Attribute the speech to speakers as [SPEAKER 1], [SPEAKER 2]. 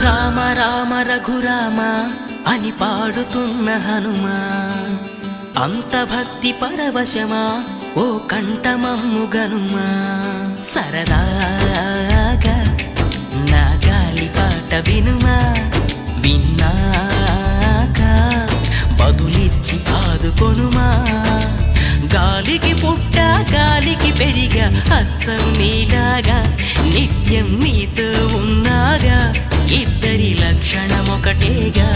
[SPEAKER 1] రామ రామ రఘురామ అని పాడుతున్న హనుమా, అంత భక్తి పరవశమా ఓ కంఠమమ్ము గనుమా. సరదాగా నా గాలి పాట వినుమా, విన్నాక బదులిచ్చి ఆదుకొనుమా. గాలికి పుట్ట గాలికి పెరిగా అచ్చం నీలాగా, నిత్యం నీతో ఉన్నాగా, ఇద్దరి లక్షణమొకటేగా.